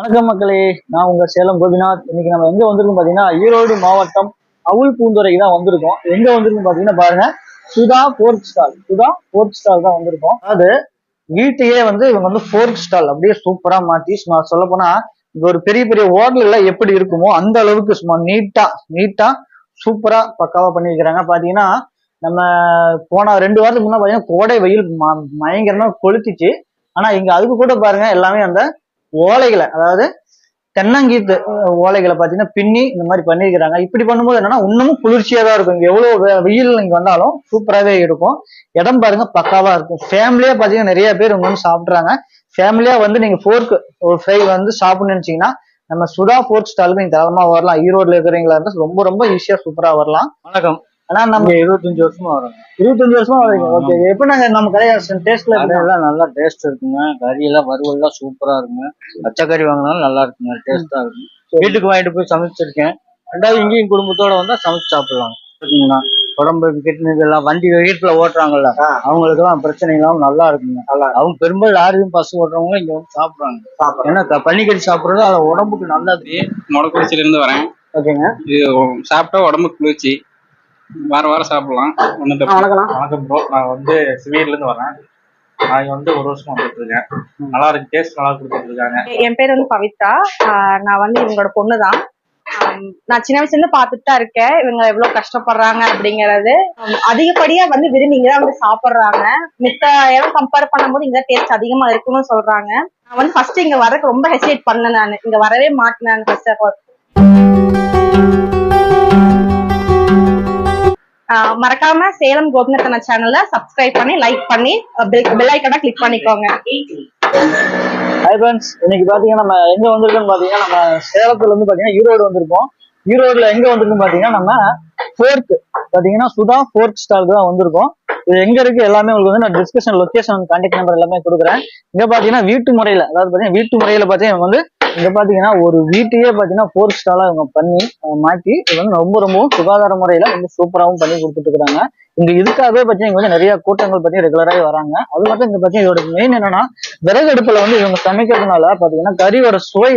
வணக்கம் மக்களே, நான் உங்க சேலம் கோபிநாத். இன்னைக்கு நம்ம எங்க வந்திருக்கோம் பாத்தீங்கன்னா ஈரோடு மாவட்டம் அவுள் பூந்துறைக்கு தான் வந்திருக்கோம். எங்க வந்திருக்கோம் பாத்தீங்கன்னா பாருங்க, சுதா போர்க் ஸ்டால் தான் வந்திருக்கோம். அதாவது வீட்டையே இவங்க போர்க் ஸ்டால் அப்படியே சூப்பரா மாத்தி சொல்ல போனா இங்க ஒரு பெரிய பெரிய ஹோட்டல்ல எப்படி இருக்குமோ அந்த அளவுக்கு சும்மா நீட்டா சூப்பரா பக்காவா பண்ணிருக்கிறாங்க. பாத்தீங்கன்னா நம்ம போன 2 வாரத்துக்கு முன்னாடி பாத்தீங்கன்னா கோடை வெயில் பயங்கரமா கொளுத்திச்சு. ஆனா இங்க அதுக்கு கூட பாருங்க எல்லாமே அந்த ஓலைகளை, அதாவது தென்னங்கீத்து ஓலைகளை பாத்தீங்கன்னா பின்னி இந்த மாதிரி பண்ணிருக்கிறாங்க. இப்படி பண்ணும்போது என்னன்னா இன்னமும் குளிர்ச்சியா தான் இருக்கும். இங்க எவ்வளவு வெயில் இங்க வந்தாலும் சூப்பராகவே இருக்கும். இடம் பாருங்க பக்காவா இருக்கும். ஃபேமிலியா பாத்தீங்கன்னா நிறைய பேர் இங்க சாப்பிடுறாங்க. ஃபேமிலியா நீங்க போர்க் ஒரு ஃப்ரை சாப்பிடணும்னு நினைச்சீங்கன்னா நம்ம சுதா போர்க் ஸ்டாலுக்கு நீங்க தாராளமா வரலாம். ஈரோடுல இருக்கிறீங்களா இருந்தா ரொம்ப ரொம்ப ஈஸியா சூப்பரா வரலாம். வணக்கம். ஆனா நம்ம 25 வருஷமா வரோம். 25 வருஷமா வரீங்க. ஓகே, எப்படி நாங்க நம்ம கடையா டேஸ்ட்ல எல்லாம் நல்லா டேஸ்ட் இருக்குங்க. கறி எல்லாம் வறுவல் எல்லாம் சூப்பரா இருக்குங்க. பச்சை கறி வாங்கினாலும் நல்லா இருக்குங்க, டேஸ்டா இருக்கும். வீட்டுக்கு வாங்கிட்டு போய் சமைச்சிருக்கேன். ரெண்டாவது இங்கேயும் குடும்பத்தோட வந்தா சமைச்சு சாப்பிடலாம். இருக்குங்கண்ணா, உடம்பு கிட்னி இதெல்லாம் வண்டி வீட்டுல ஓட்டுறாங்கல்ல, அவங்களுக்கு எல்லாம் பிரச்சனை இல்லாம நல்லா இருக்குங்க. அவங்க பெரும்பாலும் லாரியும் பஸ் ஓட்டுறவங்க இங்க வந்து சாப்பிடுறாங்க. ஏன்னா பன்னிக்கறி சாப்பிடுறது அது உடம்புக்கு நல்லது. மொடக்குறிச்சில இருந்து வரேன். ஓகேங்க. இது சாப்பிட்டா உடம்புக்கு குளிர்ச்சி. வாரம் சாப்பிடலாம். வணக்கம் ப்ரோ, நான் சிவியர்ல இருந்து வரேன். நான் 1 வருஷம் வந்துட்டு இருக்கேன். நல்லா இருக்கு, டேஸ்ட் நல்லா கொடுத்துட்டு இருக்காங்க. என் பேர் பவித்ரா. நான் இவங்களோட பொண்ணுதான். நான் சின்ன வயசுல இருந்து பாத்துட்டு தான் இருக்கேன் இவங்க எவ்வளவு கஷ்டப்படுறாங்க அப்படிங்கறது. அதிகப்படியா விரும்பி இங்கதான் சாப்பிடுறாங்க. மித்த இடம் கம்பேர் பண்ணும்போது இங்க டேஸ்ட் அதிகமா இருக்குன்னு சொல்றாங்க. நான் ஃபர்ஸ்ட் இங்க வரக்கு ரொம்ப ஹெசிடேட் பண்ணேன். நான் இங்க வரவே மாட்டேன் ஃபர்ஸ்ட் ஆஃப் ஆல். மறக்காம சேலம் கோபிநாத் சேனலை சப்ஸ்கிரைப் பண்ணி லைக் பண்ணி பெல் ஐகானை கிளிக் பண்ணிக்கோங்க. ஹாய் ஃப்ரெண்ட்ஸ், இன்னைக்கு பாத்தீங்கன்னா நம்ம எங்க வந்திருக்கோம்னு பாத்தீங்கன்னா நம்ம சேலத்துல பாத்தீங்கன்னா ஈரோடு வந்திருக்கோம். ஈரோடுல எங்க வந்திருக்கோம் பாத்தீங்கன்னா நம்ம போர்க் பாத்தீங்கன்னா சுதா போர்க் ஸ்டாலுக்கு தான் வந்திருக்கோம். இது எங்க இருக்கு எல்லாமே உங்களுக்கு நான் டிஸ்கிரிப்ஷன் லொகேஷன் கான்டாக்ட் நம்பர் எல்லாமே கொடுக்குறேன். இங்க பாத்தீங்கன்னா வீட்டு முறையில, அதாவது பாத்தீங்கன்னா வீட்டு முறையில பாத்தீங்கன்னா இங்க பாத்தீங்கன்னா ஒரு வீட்டையே பாத்தீங்கன்னா போர்க் ஸ்டாலா இவங்க பண்ணி மாற்றி இது ரொம்ப ரொம்ப சுகாதார முறையில சூப்பராகவும் பண்ணி கொடுத்துட்டு இருக்காங்க. இங்க இதுக்காகவே பாத்தீங்கன்னா இங்க நிறைய கூட்டங்கள் பத்தி ரெகுலராகவே வராங்க. அது மட்டும் இங்க பாத்தீங்கன்னா இதோட மெயின் என்னன்னா விறகு அடுப்புல இவங்க சமைக்கிறதுனால பாத்தீங்கன்னா கறியோட சுவை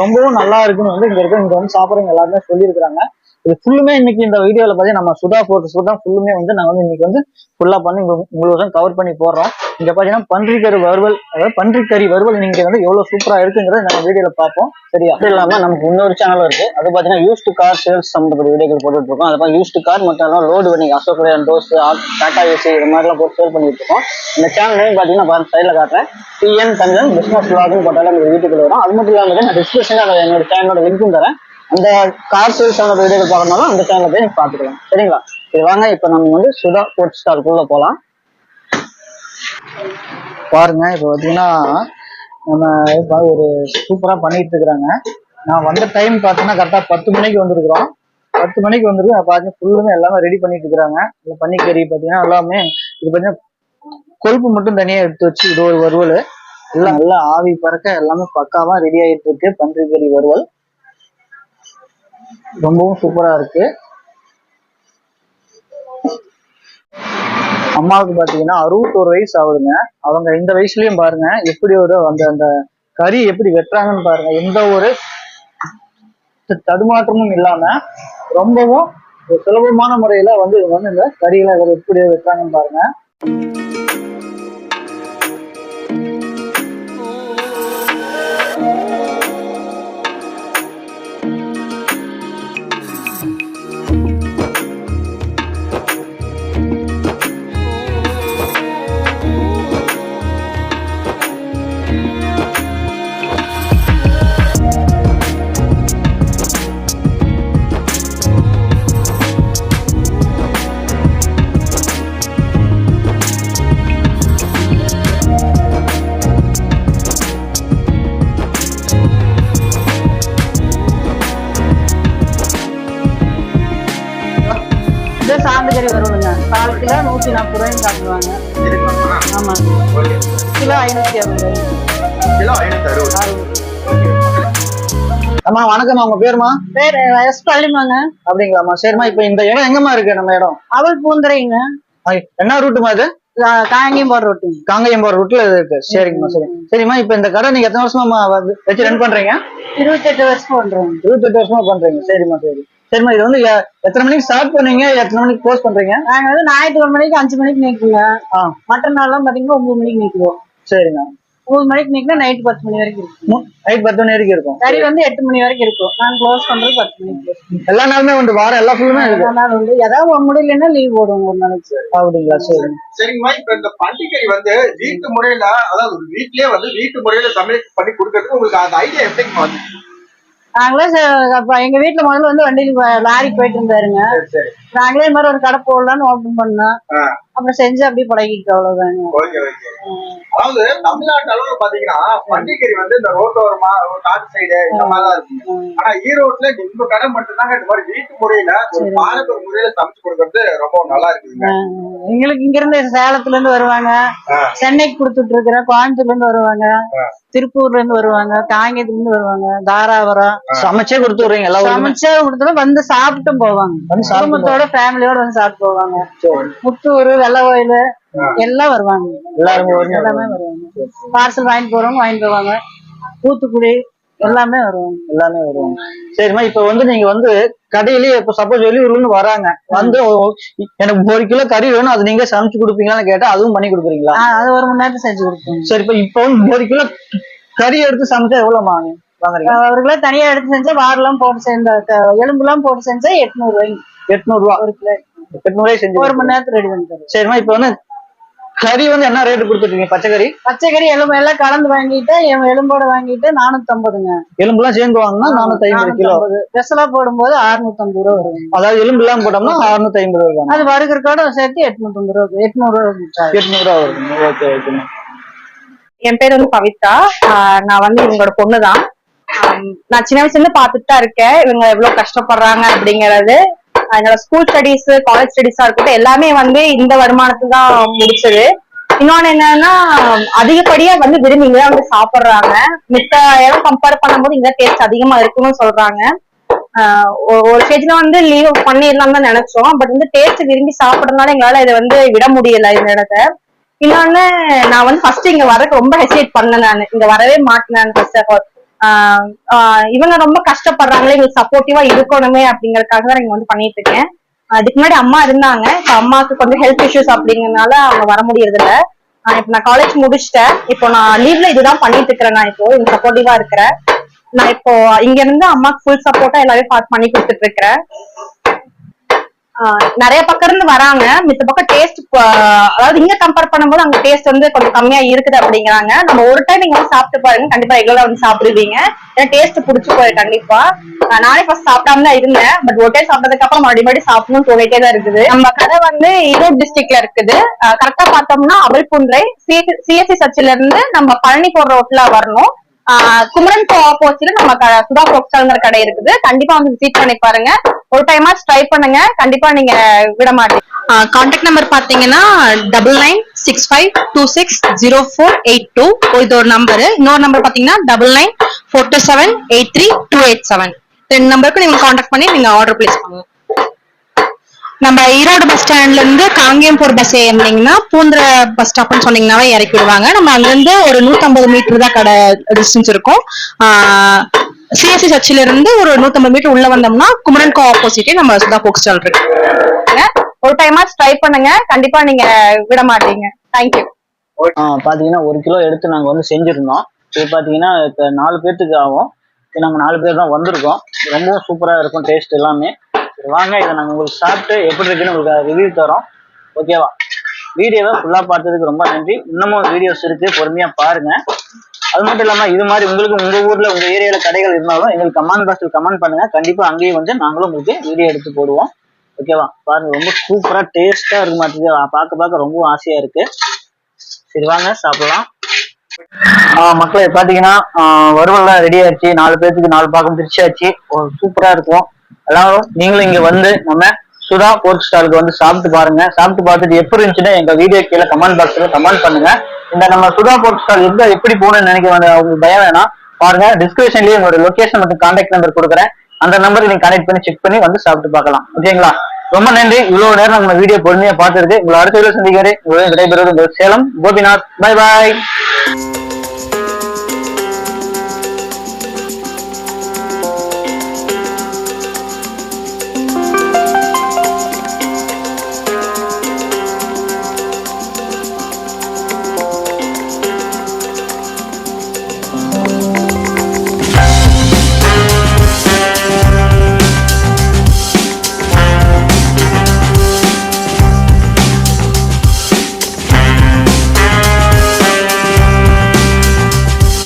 ரொம்பவும் நல்லா இருக்குன்னு இங்க சாப்பிடுறவங்க எல்லாருமே சொல்லியிருக்கிறாங்க. இது ஃபுல்லுமே இன்னைக்கு இந்த வீடியோல பாத்தீங்கன்னா நம்ம சுதா போர்க் தான் ஃபுல்லுமே நாங்க இன்னைக்கு ஃபுல்லா பண்ணி உங்களுக்கு கவர் பண்ணி போடுறோம். இங்க பாத்தீங்கன்னா பன்றிக்கறி வறுவல், அதாவது பன்றிக்கறி வறுவல் நீங்க எவ்வளவு சூப்பரா இருக்குங்கிறத நம்ம வீடியோல பார்ப்போம். சரியா? அது இல்லாம நமக்கு இன்னொரு சேனலும் இருக்கு. அது பாத்தீங்கன்னா யூஸ்டு கார் சேல்ஸ் சம்பந்தப்பட்ட வீடியோக்கள் போட்டுட்டு இருக்கோம். அது யூஸ்டு கார் மட்டும் லோடு பண்ணி அசோக் லேலண்ட், டோஸ், டாடா ஏசி இது மாதிரிலாம் போட்டு சேல் பண்ணிட்டு இருக்கோம். இந்த சேனல் நேம் பாத்தீங்கன்னா சைட்ல காட்டுறேன், TN தஞ்சன் பிசினஸ் விளாக்னு போட்டாலும் நம்ம வீட்டுக்குள்ள வரும். அது மட்டும் இல்லாம நான் டிஸ்கிரிப்ஷன்ல என்னோட சேனலோட லிங்க்கும் தரேன். அந்த கார் சேல்ஸ் வீடியோக்கள் பார்க்கணும்னாலும் அந்த சேனலை போய் நீங்க பாத்துக்கலாம். சரிங்களா? சரி வாங்க, இப்ப நம்ம சுதா போர்க் ஸ்டாலுக்குள்ள போலாம். பாருங்க, இப்ப பாத்தீங்கன்னா நம்ம ஒரு சூப்பரா பண்ணிட்டு இருக்கிறாங்க. நான் வந்த டைம் பாத்தீங்கன்னா கரெக்டா 10 மணிக்கு வந்திருக்கிறோம். 10 மணிக்கு வந்துருக்கு. பாத்தீங்கன்னா ஃபுல்லுமே எல்லாமே ரெடி பண்ணிட்டு இருக்கிறாங்க. இந்த பன்னிக்கறி பாத்தீங்கன்னா எல்லாமே இது பாத்தீங்கன்னா கொழுப்பு மட்டும் தனியா எடுத்து வச்சு இது ஒரு வறுவல் எல்லாம் நல்லா ஆவி பறக்க எல்லாமே பக்காவா ரெடி ஆயிட்டு இருக்கு. பன்றிக்கறி வறுவல் ரொம்பவும் சூப்பரா இருக்கு. அம்மாவுக்கு பாத்தீங்கன்னா 61 வயசு ஆகுதுங்க. அவங்க இந்த வயசுலயும் பாருங்க எப்படி அந்த கறி எப்படி வெட்டுறாங்கன்னு பாருங்க. எந்த ஒரு தடுமாற்றமும் இல்லாம ரொம்பவும் சுலபமான முறையில இவங்க இந்த கறியில எப்படி வெட்டுறாங்கன்னு பாருங்க. சாந்துக்கறி வருவலுங்க. 4 கிலோ 140 ரூபாயும் காட்டுவாங்க. ஆமா, கிலோ 560. கிலோ 560. அம்மா வணக்கம்மா, உங்க பேருமா? பேர் பள்ளிமாங்க. அப்படிங்களாம்மா? சரிம்மா, இப்ப இந்த இடம் எங்கம்மா இருக்கு? நம்ம இடம் அவள் பூந்துறைங்க. என்ன ரூட்டுமா இது? காங்கேயம் போற ரோட்டுங்க. காங்கேயம் போற ரூட்ல இருக்கு. சரிங்கம்மா சரி. சரிம்மா இப்ப இந்த கடை நீங்க எத்தனை வருஷமா வச்சு ரன் பண்றீங்க? 28 வருஷம் பண்றோம். 28 வருஷமா பண்றீங்க. சரிம்மா சரி. சரிம்மா இது வந்து எத்தனை மணிக்கு ஸ்டார்ட் பண்ணீங்க, எத்தனை மணிக்கு க்ளோஸ் பண்றீங்க? நாங்க வந்து ஞாயிற்றுக்கிழமை மணிக்கு 5 மணிக்கு நிற்குங்க. மற்ற நாள்லாம் பாத்தீங்கன்னா 9 மணிக்கு நிற்குவோம். சரிங்க. 9 மணிக்கு நிற்கினா நைட் 10 மணி வரைக்கும் இருக்கும். நைட் 10 மணி வரைக்கும் இருக்கும். கறி வந்து 8 மணி வரைக்கும் இருக்கும். நாங்க க்ளோஸ் பண்றது 10 மணிக்கு. எல்லா நாளுமே வந்து வாரம் எல்லா ஃபுல்லுமே இருக்கு. ஏதாவது முடியலன்னா லீவ் போடுவோம் ஒரு நாளைக்கு. அப்படிங்களா? சரி. சரிங்கம்மா, இப்ப இந்த பண்டிகை வந்து வீட்டு முறையில, அதாவது வீட்லயே வந்து வீட்டு முறையில சமையல் பண்ணி கொடுக்கறதுக்கு உங்களுக்கு அந்த ஐடியா எப்படிங்க வந்து? நாங்களே எங்க வீட்டுல முதல்ல வந்து வண்டியில லாரிக்கு போயிட்டு இருந்தாருங்க. நாங்களே இந்த மாதிரி ஒரு கடை போடலான்னு ஓபன் பண்ணோம். அப்புறம் செஞ்சு அப்படியே பழகிட்டு அவ்வளவுதாங்க. அதாவது தமிழ்நாட்டு அளவுல பாத்தீங்கன்னா பண்டிகை வந்து இந்த ரோட்டோரமா காட்டு சைடு இந்த மாதிரிதான் இருக்குங்க. ஆனா ஈரோட்ல இந்த கடை மட்டும்தாங்க இந்த மாதிரி வீட்டு முறையில ஒரு பாரம்பரிய முறையில சமைச்சு கொடுக்கறது ரொம்ப நல்லா இருக்குதுங்க. எங்களுக்கு இங்க இருந்து சேலத்துல இருந்து வருவாங்க, சென்னைக்கு கொடுத்துட்டு இருக்கிறேன், கோயம்புத்தூர்ல இருந்து வருவாங்க, திருப்பூர்ல இருந்து வருவாங்க, காங்கேயத்துல இருந்து வருவாங்க, தாராபுரம். சமைச்சே கொடுத்துடுறீங்க? சமைச்சே கொடுத்தாலும் வந்து சாப்பிட்டும் போவாங்க. குடும்பத்தோட ஃபேமிலியோட வந்து சாப்பிட்டு போவாங்க. முத்தூர், வெள்ளை கோயில் எல்லாம் வருவாங்க. எல்லாமே வருவாங்க. பார்சல் வாங்கிட்டு போறவங்க வாங்கிட்டு போவாங்க. தூத்துக்குடி எல்லாமே வருவாங்க. சரிம்மா இப்ப வந்து நீங்க வந்து கடையிலேயே இப்ப சப்போஸ் வெளியூர்ல இருந்து வராங்க, வந்து எனக்கு 1 கிலோ கறி வேணும், அது நீங்க சமைச்சு கொடுப்பீங்களான்னு கேட்டா அதுவும் பண்ணி கொடுக்குறீங்களா? அது 1 மணி நேரத்துக்கு செஞ்சு கொடுப்போம். சரி இப்ப வந்து 1 கிலோ கறி எடுத்து சமைச்சா எவ்வளவு வாங்குறீங்க? 1 கிலோ தனியா எடுத்து செஞ்சா வாரெல்லாம் போட்டு செஞ்ச எலும்பு எல்லாம் போட்டு செஞ்சா 800 ரூபாய்க்கு. 800 ரூபா 1 கிலோ. 800 ரூபாய் செஞ்சு 1 மணி நேரத்துக்கு ரெடி பண்ணி தருவோம். சரிம்மா இப்ப வந்து கறி வந்து என்ன ரேட்டு கொடுத்துருக்கீங்க? பச்சைக்கறி எலும்பு எல்லாம் கலந்து வாங்கிட்டு எலும்போட வாங்கிட்டு 450ங்க. எலும்புலாம் சேர்ந்து வாங்கினா 450 கிலோ. ஸ்பெஷலா போடும்போது 650 ரூபா வரும். அதாவது எலும்பு எல்லாம் போட்டோம்னா 650 ரூபா. அது வருகிறதோட சேர்த்து 850 ரூபா. 800 ரூபா. 800 ரூபா வரும். Okay okay. என் பேர் வந்து பவித்ரா. நான் வந்து இவங்களோட பொண்ணுதான். நான் சின்ன வயசுல இருந்து பாத்துட்டு தான் இருக்கேன் இவங்க எவ்வளவு கஷ்டப்படுறாங்க அப்படிங்கறது. என்னோட ஸ்கூல் ஸ்டடீஸ், காலேஜ் ஸ்டடீஸா இருக்கட்டும் எல்லாமே வந்து இந்த வருமானத்துக்கு தான் முடிச்சது. இன்னொன்னு என்னன்னா அதிகப்படியா வந்து விரும்பி இங்கதான் வந்து சாப்பிடுறாங்க. மித்த இடம் கம்பேர் பண்ணும்போது இங்க டேஸ்ட் அதிகமா இருக்குன்னு சொல்றாங்க. ஒரு ஸ்டேஜ்ல வந்து லீவ் பண்ணிடலாம் தான் நினைச்சோம். பட் வந்து டேஸ்ட் விரும்பி சாப்பிடறதுனால எங்களால இதை வந்து விட முடியல இந்த இடத்த. இன்னொன்னு நான் வந்து ஃபர்ஸ்ட் இங்க வரக்கு ரொம்ப ஹெசிடேட் பண்ணேன். நான் இங்க வரவே மாட்டேன் ஃபர்ஸ்ட் ஆஃப் ஆல். இவங்க ரொம்ப கஷ்டப்படுறாங்களே, இவங்களுக்கு சப்போர்ட்டிவா இருக்கணுமே அப்படிங்கறதுக்காக தான் இங்க வந்து பண்ணிட்டு இருக்கேன். அதுக்கு முன்னாடி அம்மா இருந்தாங்க. இப்ப அம்மாவுக்கு கொஞ்சம் ஹெல்த் இஷ்யூஸ் அப்படிங்கறதுனால அவங்க வர முடியறது இல்ல. இப்ப நான் காலேஜ் முடிச்சுட்டேன். இப்போ நான் லீவ்ல இதுதான் பண்ணிட்டு இருக்கிறேன். நான் இப்போ இங்க சப்போர்ட்டிவா இருக்கிறேன். நான் இப்போ இங்க இருந்து அம்மாக்கு ஃபுல் சப்போர்ட்டா எல்லாமே பண்ணி கொடுத்துட்டு இருக்கிறேன். நிறைய பக்கம் இருந்து வராங்க. மித்த பக்கம் டேஸ்ட், அதாவது இங்க கம்பேர் பண்ணும்போது அங்க டேஸ்ட் வந்து கொஞ்சம் கம்மியா இருக்குது அப்படிங்கிறாங்க. நம்ம ஒரு டைம் நீங்க வந்து சாப்பிட்டு பாருங்க, கண்டிப்பா ரெகுலரா வந்து சாப்பிடுவீங்க. ஏன்னா டேஸ்ட் பிடிச்சு போய் கண்டிப்பா. நானே ஃபர்ஸ்ட் சாப்பிடாம தான் இருந்தேன். பட் ஒரு டைம் சாப்பிட்டதுக்கு அப்புறம் மறுபடியும் சாப்பிடணும்னு தோணிட்டே தான் இருக்குது. நம்ம கடை வந்து ஈரோடு டிஸ்ட்ரிக்ட்ல இருக்குது. கரெக்டா பார்த்தோம்னா அவல்புன்றை சிஎஸ்சி சர்ச்சில இருந்து நம்ம பழனி போற ரோட்ல வரணும். குமரன் ஆப்போசிட்ல நம்ம சுதா போக்ஸ்டால்ங்கிற கடை இருக்குது. கண்டிப்பா வந்து விசிட் பண்ணி பாருங்க. ஒரு டைமா ட்ரை பண்ணுங்க, கண்டிப்பா நீங்க விட மாட்டீங்க. கான்டாக்ட் நம்பர் பாத்தீங்கன்னா 9965260482 இது ஒரு நம்பர். இன்னொரு நம்பர் பாத்தீங்கன்னா 9942783287. 2 நம்பருக்கு நீங்க கான்டாக்ட் பண்ணி நீங்க ஆர்டர் பிளேஸ் பண்ணுங்க. நம்ம ஈரோடு பஸ் ஸ்டாண்ட்ல இருந்து காங்கேயம் போற பஸ் ஏறினீங்கன்னா பூந்திர பஸ் ஸ்டாப்னு சொன்னீங்கன்னாவே இறக்கி விடுவாங்க. நம்ம அங்கிருந்து ஒரு 150 மீட்டர் தான் கடை டிஸ்டன்ஸ் இருக்கும். சிஎஸ்சி சர்ச்சில இருந்து ஒரு 150 மீட்டர் உள்ள வந்தோம்னா குமரன் ஆப்போசிட்டே நம்ம சுதா போக் ஸ்டால் இருக்கு. ஒரு டைமா ட்ரை பண்ணுங்க, கண்டிப்பா நீங்க விட மாட்டீங்க. தேங்க்யூ. பாத்தீங்கன்னா 1 கிலோ எடுத்து நாங்க வந்து செஞ்சிருந்தோம். இது பாத்தீங்கன்னா இப்ப 4 பேர்த்துக்கு ஆகும். நாங்க 4 பேர் தான் வந்திருக்கோம். ரொம்பவும் சூப்பரா இருக்கும் டேஸ்ட் எல்லாமே. வாங்க இதை நாங்க உங்களுக்கு சாப்பிட்டு எப்படி இருக்குன்னு உங்களுக்கு ரிவ்யூ தரோம். ஓகேவா? வீடியோவை ஃபுல்லா பார்த்ததுக்கு ரொம்ப நன்றி. இன்னமும் வீடியோஸ் இருக்கு, பொறுமையா பாருங்க. அது மட்டும் இல்லாம இது மாதிரி உங்களுக்கு உங்க ஊர்ல உங்க ஏரியால கடைகள் இருந்தாலும் எங்களுக்கு கமெண்ட் பாக்ஸ்ல கமெண்ட் பண்ணுங்க. கண்டிப்பா அங்கேயும் வந்து நாங்களும் உங்களுக்கு வீடியோ எடுத்து போடுவோம். ஓகேவா? பாருங்க ரொம்ப சூப்பரா டேஸ்டா இருக்கு மாட்டேங்குது. பார்க்க ரொம்ப ஆசையா இருக்கு. சரி வாங்க சாப்பிடலாம். மக்களை பாத்தீங்கன்னா வறுவல்லாம் ரெடி ஆயிடுச்சு. 4 பேருக்கு 4 பாகம் பிரிச்சாச்சு. சூப்பரா இருக்கும். எல்லாரும் நீங்களும் இங்க வந்து நம்ம சுதா போர்க் ஸ்டாலுக்கு வந்து சாப்பிட்டு பாருங்க. சாப்பிட்டு பார்த்துட்டு எப்படி இருந்துச்சுன்னா எங்க வீடியோ கீழே கமெண்ட் பாக்ஸ்ல கமெண்ட் பண்ணுங்க. இந்த நம்ம சுதா போர்க் ஸ்டால் எங்க எப்படி போகணும்னு நினைக்க வேண்டாம், உங்களுக்கு பயம் வேணாம். பாருங்க டிஸ்கிரிப்ஷன்லயே என்னோட லொகேஷன் மற்றும் கான்டாக்ட் நம்பர் கொடுக்குறேன். அந்த நம்பருக்கு நீங்க கனெக்ட் பண்ணி செக் பண்ணி வந்து சாப்பிட்டு பார்க்கலாம். ஓகேங்களா? ரொம்ப நன்றி. இவ்வளவு நேரம் நம்ம வீடியோ பொறுமையா பார்த்துருக்கு. உங்களை அடுத்த வீடியோ சந்திக்கிறேன். உங்களுடன் விடைபெறுவது உங்கள் சேலம் கோபிநாத். Bye bye.